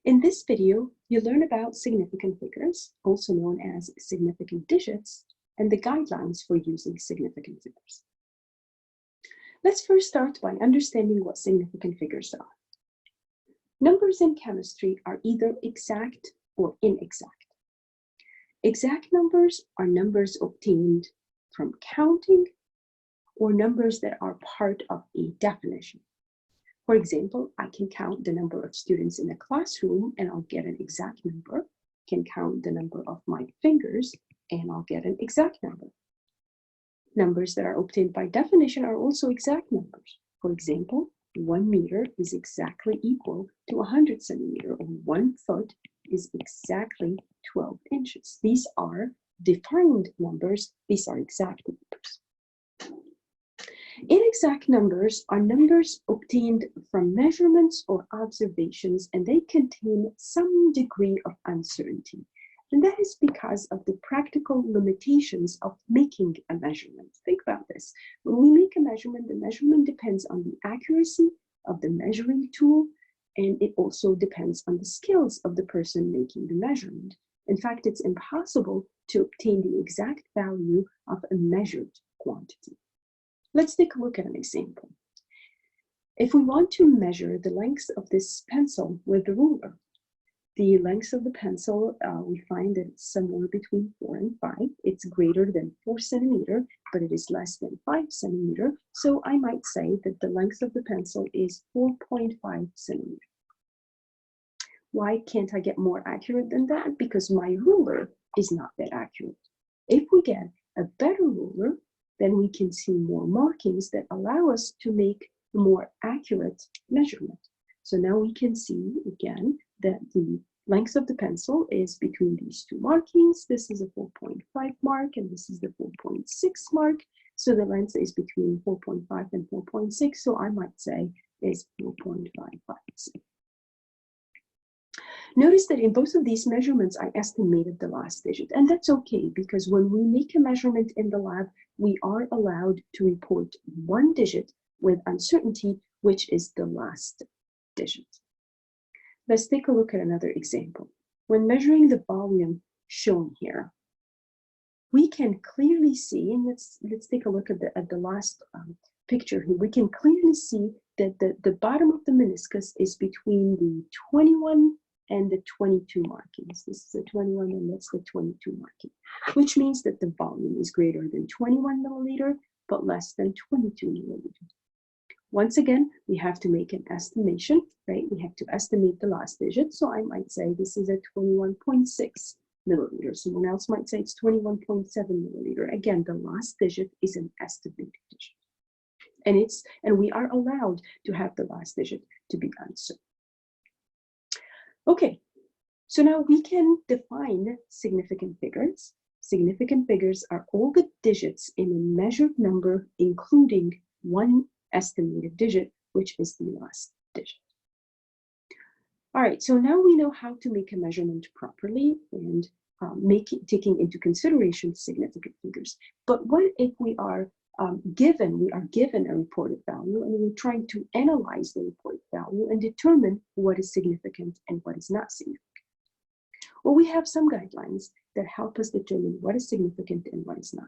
In this video, you learn about significant figures, also known as significant digits, and the guidelines for using significant figures. Let's first start by understanding what significant figures are. Numbers in chemistry are either exact or inexact. Exact numbers are numbers obtained from counting or numbers that are part of a definition. For example, I can count the number of students in a classroom and I'll get an exact number. I can count the number of my fingers and I'll get an exact number. Numbers that are obtained by definition are also exact numbers. For example, 1 meter is exactly equal to 100 centimeters, or 1 foot is exactly 12 inches. These are defined numbers. These are exact numbers. Inexact numbers are numbers obtained from measurements or observations, and they contain some degree of uncertainty. And that is because of the practical limitations of making a measurement. Think about this. When we make a measurement, the measurement depends on the accuracy of the measuring tool, and it also depends on the skills of the person making the measurement. In fact, it's impossible to obtain the exact value of a measured quantity. Let's take a look at an example. If we want to measure the length of this pencil with the ruler, the length of the pencil, we find that it's somewhere between 4 and 5. It's greater than 4 centimeters, but it is less than 5 centimeters. So I might say that the length of the pencil is 4.5 centimeters. Why can't I get more accurate than that? Because my ruler is not that accurate. If we get a better ruler, then we can see more markings that allow us to make a more accurate measurement. So now we can see again that the length of the pencil is between these two markings. This is a 4.5 mark and this is the 4.6 mark. So the length is between 4.5 and 4.6. So I might say is 4.55. Notice that in both of these measurements, I estimated the last digit, and that's okay because when we make a measurement in the lab, we are allowed to report one digit with uncertainty, which is the last digit. Let's take a look at another example. When measuring the volume shown here, we can clearly see, and let's take a look at the last picture here. We can clearly see that the bottom of the meniscus is between the 21 and the 22 markings. This is the 21 and that's the 22 marking, which means that the volume is greater than 21 milliliter, but less than 22 milliliter. Once again, we have to make an estimation, right? We have to estimate the last digit. So I might say this is a 21.6 milliliter. Someone else might say it's 21.7 milliliter. Again, the last digit is an estimated digit. And we are allowed to have the last digit to be uncertain. Okay, so now we can define significant figures. Significant figures are all the digits in a measured number, including one estimated digit, which is the last digit. All right, so now we know how to make a measurement properly and taking into consideration significant figures. But what if we are given a reported value and we're trying to analyze the reported value and determine what is significant and what is not significant? Well, we have some guidelines that help us determine what is significant and what is not.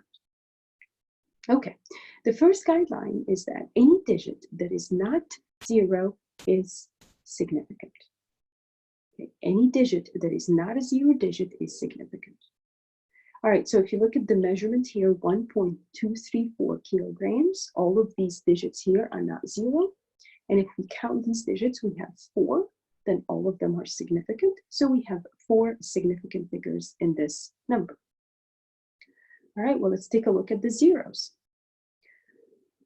Okay, the first guideline is that any digit that is not 0 is significant. Okay, any digit that is not a 0 digit is significant. All right, so if you look at the measurement here, 1.234 kilograms, all of these digits here are not 0. And if we count these digits, we have 4, then all of them are significant. So we have 4 significant figures in this number. All right, well, let's take a look at the zeros.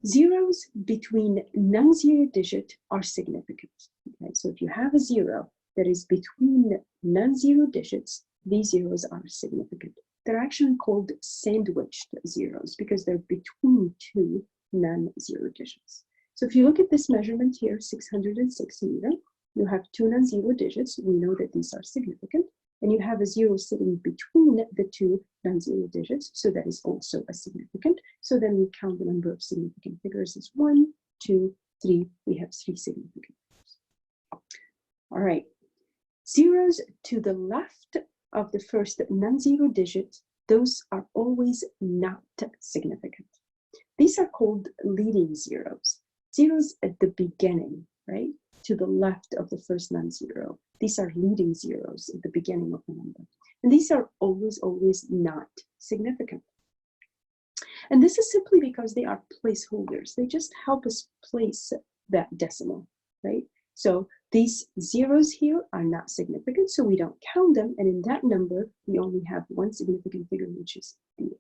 Zeros between non-zero digit are significant. Okay, so if you have a 0 that is between non-zero digits, these zeros are significant. They're actually called sandwiched zeros because they're between two non-zero digits. So if you look at this measurement here, 606 meters, you have 2 non-zero digits. We know that these are significant. And you have a 0 sitting between the 2 non-zero digits, so that is also a significant. So then we count the number of significant figures as 1, 2, 3. We have 3 significant figures. All right. Zeros to the left of the first non-zero digit, those are always not significant. These are called leading zeros. Zeros at the beginning, right? To the left of the first non-zero. These are leading zeros at the beginning of the number. And these are always, always not significant. And this is simply because they are placeholders. They just help us place that decimal, right? So these zeros here are not significant, so we don't count them. And in that number, we only have one significant figure, which is the 8.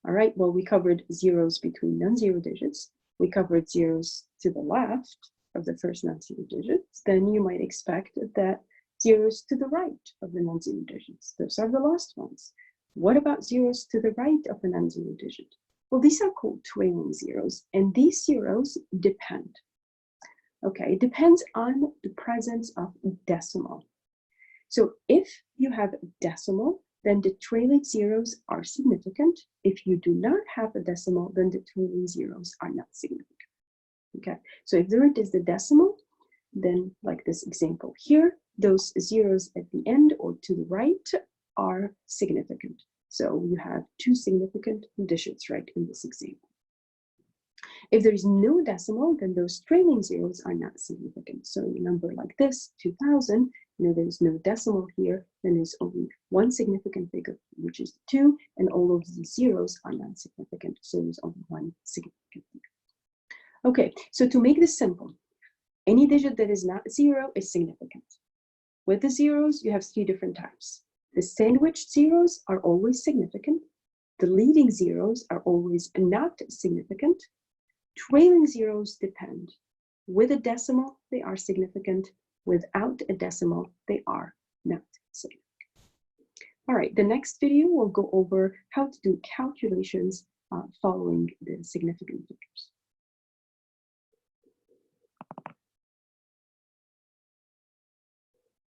All right, well, we covered zeros between non-zero digits. We covered zeros to the left of the first non-zero digits. Then you might expect that zeros to the right of the non-zero digits. Those are the last ones. What about zeros to the right of a non-zero digit? Well, these are called trailing zeros, and these zeros depend. Okay, it depends on the presence of decimal. So if you have a decimal, then the trailing zeros are significant. If you do not have a decimal, then the trailing zeros are not significant. Okay, so if there is the decimal, then like this example here, those zeros at the end or to the right are significant. So you have two significant digits right in this example. If there is no decimal, then those trailing zeros are not significant. So a number like this, 2000, there's no decimal here, then there's only one significant figure, which is 2, and all of these zeros are non-significant. So there's only one significant figure. Okay, so to make this simple, any digit that is not 0 is significant. With the zeros, you have 3 different types. The sandwiched zeros are always significant. The leading zeros are always not significant. Trailing zeros depend. With a decimal, they are significant. Without a decimal, they are not significant. All right, the next video will go over how to do calculations following the significant figures.